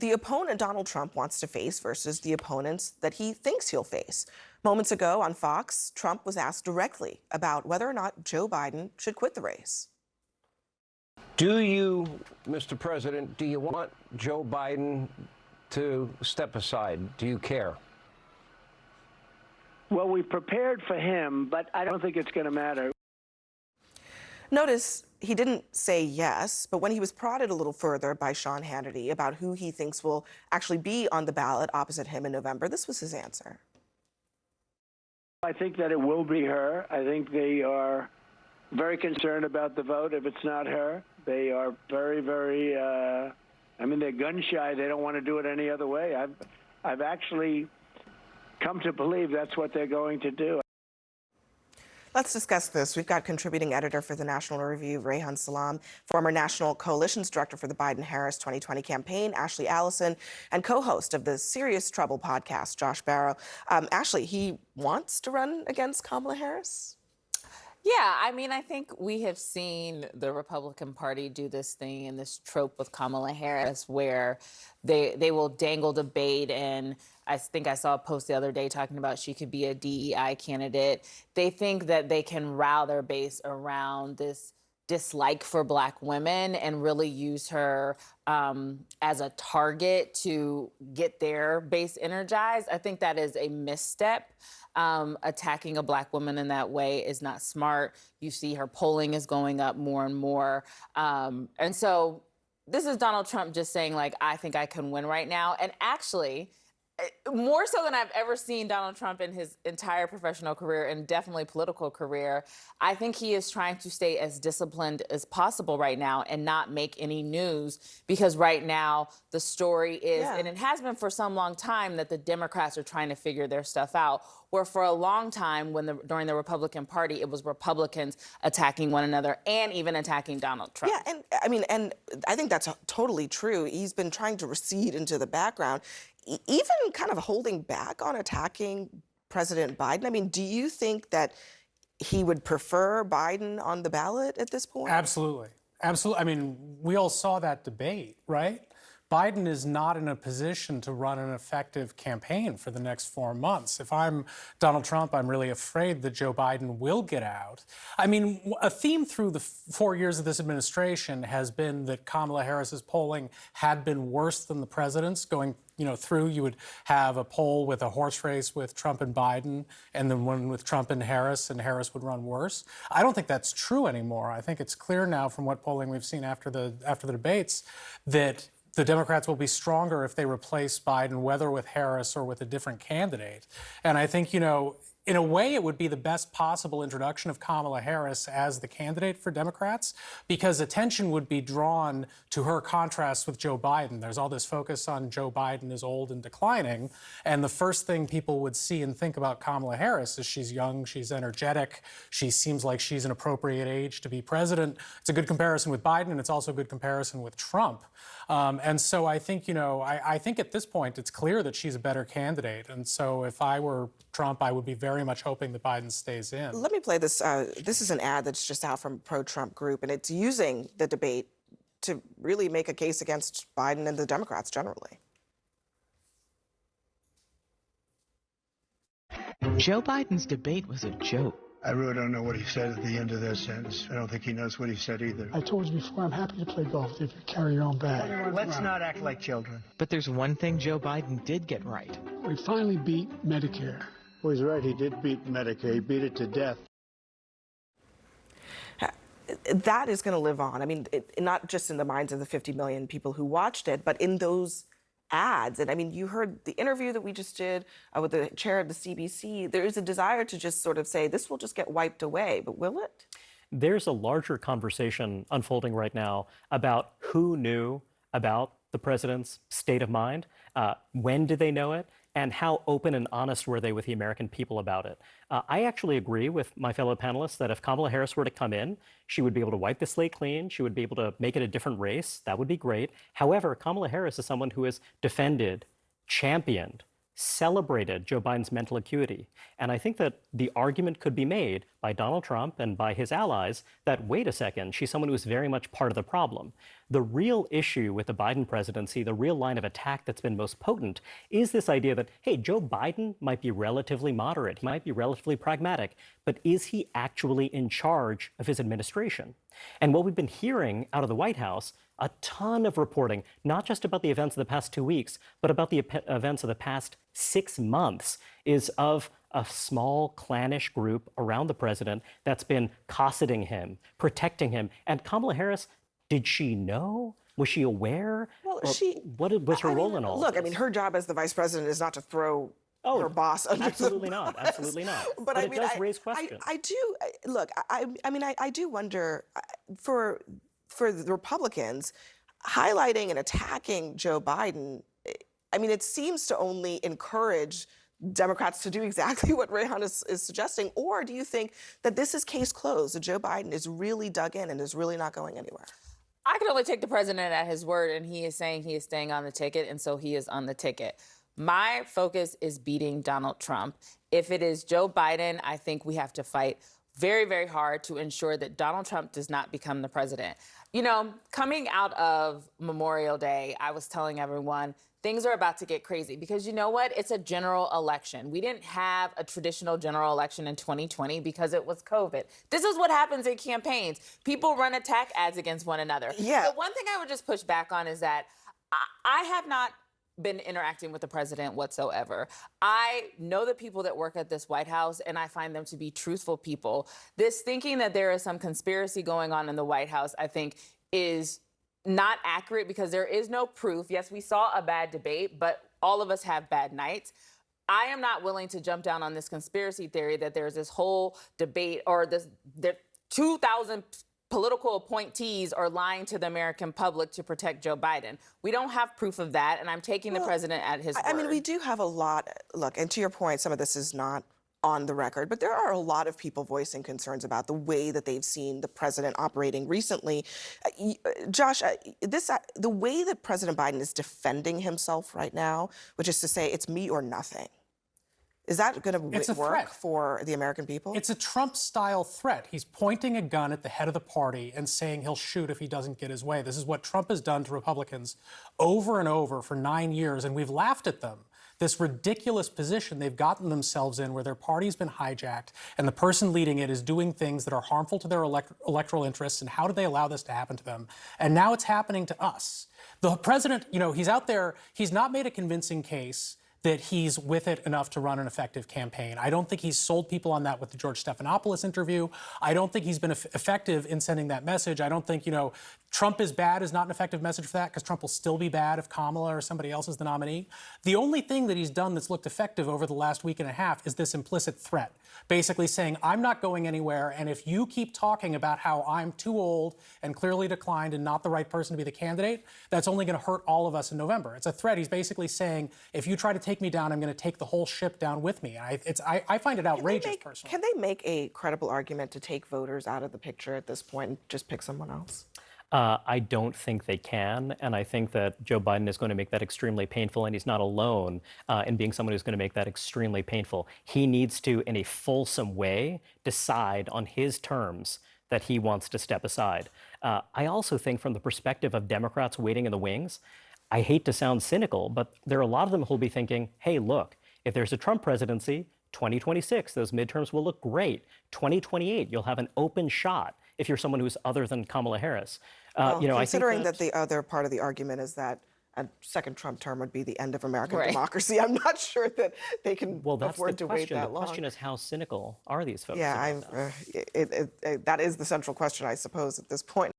the opponent Donald Trump wants to face versus the opponents that he thinks he'll face. Moments ago on Fox, Trump was asked directly about whether or not Joe Biden should quit the race. Do you, Mr. President, do you want Joe Biden to step aside? Do you care? Well, we prepared for him, but I don't think it's going to matter. Notice he didn't say yes, but when he was prodded a little further by Sean Hannity about who he thinks will actually be on the ballot opposite him in November, this was his answer. I think that it will be her. I think they are very concerned about the vote if it's not her. They are very, very, they're gun shy. They don't want to do it any other way. I've actually come to believe that's what they're going to do. Let's discuss this. We've got contributing editor for the National Review, Reihan Salam, former National Coalitions Director for the Biden-Harris 2020 campaign, Ashley Allison, and co-host of the Serious Trouble podcast, Josh Barro. Ashley, he wants to run against Kamala Harris? Yeah, I think we have seen the Republican Party do this thing and this trope with Kamala Harris where they will dangle debate, and I think I saw a post the other day talking about she could be a DEI candidate. They think that they can rile their base around this dislike for Black women and really use her as a target to get their base energized. I think that is a misstep. Attacking a Black woman in that way is not smart. You see her polling is going up more and more. And so this is Donald Trump just saying, like, I think I can win right now. And actually, more so than I've ever seen Donald Trump in his entire professional career and definitely political career, I think he is trying to stay as disciplined as possible right now and not make any news, because right now the story is, and it has been for some long time, that the Democrats are trying to figure their stuff out, where for a long time during the Republican Party, it was Republicans attacking one another and even attacking Donald Trump. Yeah, and I think that's totally true. He's been trying to recede into the background, even kind of holding back on attacking President Biden. I mean, do you think that he would prefer Biden on the ballot at this point? Absolutely. Absolutely. I mean, we all saw that debate, right? Biden is not in a position to run an effective campaign for the next 4 months. If I'm Donald Trump, I'm really afraid that Joe Biden will get out. I mean, a theme through the 4 years of this administration has been that Kamala Harris's polling had been worse than the president's. Going through, you would have a poll with a horse race with Trump and Biden, and then one with Trump and Harris would run worse. I don't think that's true anymore. I think it's clear now from what polling we've seen after the debates that the Democrats will be stronger if they replace Biden, whether with Harris or with a different candidate. And I think, in a way, it would be the best possible introduction of Kamala Harris as the candidate for Democrats, because attention would be drawn to her contrast with Joe Biden. There's all this focus on Joe Biden is old and declining, and the first thing people would see and think about Kamala Harris is she's young, she's energetic, she seems like she's an appropriate age to be president. It's a good comparison with Biden, and it's also a good comparison with Trump. And so I think, I think at this point it's clear that she's a better candidate. And so if I were Trump, I would be very much hoping that Biden stays in. Let me play this. This is an ad that's just out from a pro-Trump group, and it's using the debate to really make a case against Biden and the Democrats generally. Joe Biden's debate was a joke. I really don't know what he said at the end of that sentence. I don't think he knows what he said either. I told you before, I'm happy to play golf if you carry your own bag. Let's not act like children. But there's one thing Joe Biden did get right. We finally beat Medicare. Well, he's right. He did beat Medicare. He beat it to death. That is going to live on. I mean, not just in the minds of the 50 million people who watched it, but in those ads. And I mean, you heard the interview that we just did with the chair of the CBC. There is a desire to just sort of say, this will just get wiped away, but will it? There's a larger conversation unfolding right now about who knew about the president's state of mind, when did they know it, and how open and honest were they with the American people about it. I actually agree with my fellow panelists that if Kamala Harris were to come in, she would be able to wipe the slate clean. She would be able to make it a different race. That would be great. However, Kamala Harris is someone who has defended, championed celebrated Joe Biden's mental acuity. And I think that the argument could be made by Donald Trump and by his allies that, wait a second, she's someone who's very much part of the problem. The real issue with the Biden presidency, the real line of attack that's been most potent, is this idea that, hey, Joe Biden might be relatively moderate, he might be relatively pragmatic, but is he actually in charge of his administration? And what we've been hearing out of the White House, a ton of reporting, not just about the events of the past 2 weeks, but about the events of the past 6 months, is of a small clannish group around the president that's been cosseting him, protecting him. And Kamala Harris, did she know? Was she aware? Well, what was her role in all look, of this? I mean, her job as the vice president is not to throw her boss under absolutely the not. bus. Absolutely not. But I it mean, does raise questions. I do look. I mean, I do wonder for the Republicans highlighting and attacking Joe Biden. I mean, it seems to only encourage Democrats to do exactly what Rayhan is suggesting. Or do you think that this is case closed, that Joe Biden is really dug in and is really not going anywhere? I can only take the president at his word, and he is saying he is staying on the ticket, and so he is on the ticket. My focus is beating Donald Trump. If it is Joe Biden, I think we have to fight very, very hard to ensure that Donald Trump does not become the president. You know, coming out of Memorial Day, I was telling everyone, things are about to get crazy because you know what? It's a general election. We didn't have a traditional general election in 2020 because it was COVID. This is what happens in campaigns. People run attack ads against one another. Yeah. But one thing I would just push back on is that I have not been interacting with the president whatsoever. I know the people that work at this White House, and I find them to be truthful people. This thinking that there is some conspiracy going on in the White House, I think, is not accurate because there is no proof. Yes, we saw a bad debate, but all of us have bad nights. I am not willing to jump down on this conspiracy theory that there's this whole debate or the 2,000 political appointees are lying to the American public to protect Joe Biden. We don't have proof of that, and I'm taking the president at his word. I mean, we do have a lot. Look, and to your point, some of this is not on the record, but there are a lot of people voicing concerns about the way that they've seen the president operating recently. Josh, the way that President Biden is defending himself right now, which is to say it's me or nothing, is that going to work threat for the American people? It's a Trump-style threat. He's pointing a gun at the head of the party and saying he'll shoot if he doesn't get his way. This is what Trump has done to Republicans over and over for 9 years, and we've laughed at them. This ridiculous position they've gotten themselves in where their party's been hijacked and the person leading it is doing things that are harmful to their electoral interests, and how do they allow this to happen to them? And now it's happening to us. The president, you know, he's out there, he's not made a convincing case that he's with it enough to run an effective campaign. I don't think he's sold people on that with the George Stephanopoulos interview. I don't think he's been effective in sending that message. I don't think, you know, Trump is bad is not an effective message for that because Trump will still be bad if Kamala or somebody else is the nominee. The only thing that he's done that's looked effective over the last week and a half is this implicit threat, basically saying, I'm not going anywhere, and if you keep talking about how I'm too old and clearly declined and not the right person to be the candidate, that's only going to hurt all of us in November. It's a threat. He's basically saying, if you try to take me down, I'm going to take the whole ship down with me. I find it outrageous, personally. Can they make a credible argument to take voters out of the picture at this point and just pick someone else? I don't think they can, and I think that Joe Biden is going to make that extremely painful, and he's not alone in being someone who's going to make that extremely painful. He needs to, in a fulsome way, decide on his terms that he wants to step aside. I also think from the perspective of Democrats waiting in the wings, I hate to sound cynical, but there are a lot of them who'll be thinking, hey, look, if there's a Trump presidency, 2026, those midterms will look great. 2028, you'll have an open shot if you're someone who's other than Kamala Harris. Well, you know, considering I think that the other part of the argument is that a second Trump term would be the end of American democracy, I'm not sure that they can afford to wait that long. The question is, how cynical are these folks? Yeah, that is the central question, I suppose, at this point.